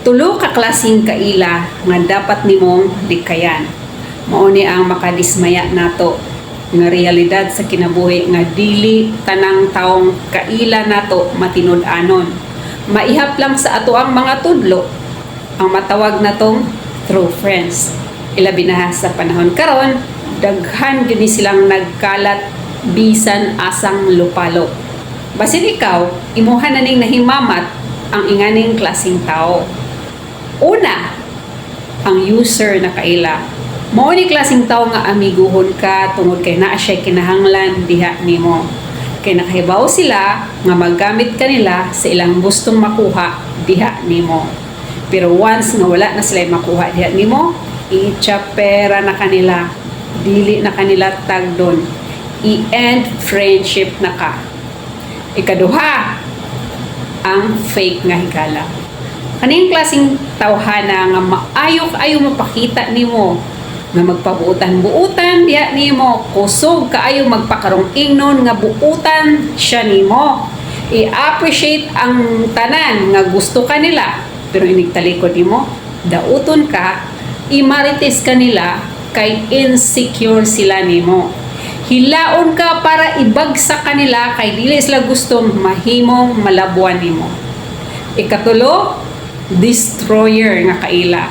Tulo ka klaseng kaila nga dapat nimong dikayan. Mao ni ang makadismaya nato nga realidad sa kinabuhi nga dili tanang taong kaila nato matinud-anon. Maihap lang sa ato ang mga tudlo ang matawag natong true friends. Ilabi na sa panahon karon, daghan gyud silang nagkalat bisan asang lupalo. Basin ikaw, imuha na ning nahimamat ang inganing klaseng tao. Una, ang user na kaila. Mao ni klaseng tao nga amiguhon ka tungod kay naa siya kinahanglan diha nimo. Kay nakahibaw sila nga maggamit kanila sa ilang gustong makuha diha nimo. Pero once nga wala na sila makuha diha nimo, i-chapera na kanila. Dili na kanila tagdon. I-end friendship na ka. Ikaduha, ang fake nga higala. Kaning klaseng tawhana nga maayo mapakita nimo nga magpabuutan-buutan diha nimo, kusog kaayo magpakarong ingnon nga buutan siya nimo. I-appreciate ang tanan nga gusto kanila, pero inigtalikod nimo, dauton ka, imarites kanila kay insecure sila nimo. Hilaon ka para ibagsak kanila kay dili sila gusto mahimong malabuan nimo. Ikatulo, destroyer nga kaila.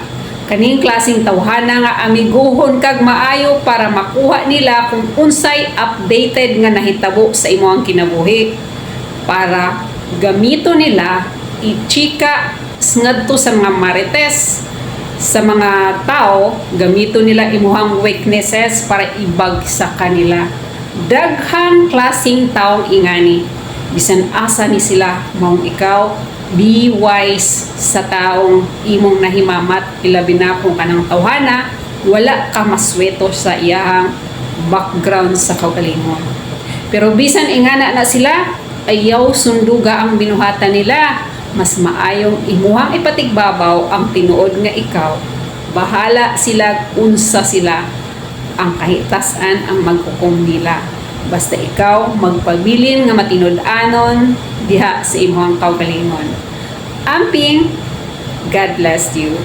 Kaning klaseng tawhana nga amiguhon kag maayo para makuha nila kung unsay updated nga nahitabo sa imo ang kinabuhi para gamito nila i-chika ngadto sa mga marites sa mga tao, gamito nila imuhang weaknesses para ibagsak kanila. Daghang klaseng taong ingani, bisan asa ni sila maong ikaw. Be wise sa taong imong nahimamat, ilabi na kung kanang tawhana, wala ka masweto sa iyang background sa kaugalingon. Pero bisan ingana na sila, ayaw sunduga ang binuhatan nila, mas maayong imuhang ipatigbabaw ang tinuod nga ikaw. Bahala sila unsa sila, ang kahitasan ang maghukom nila. Basta ikaw magpabilin nga matinud-anon diha sa imong kaugalingon. Amping, God bless you.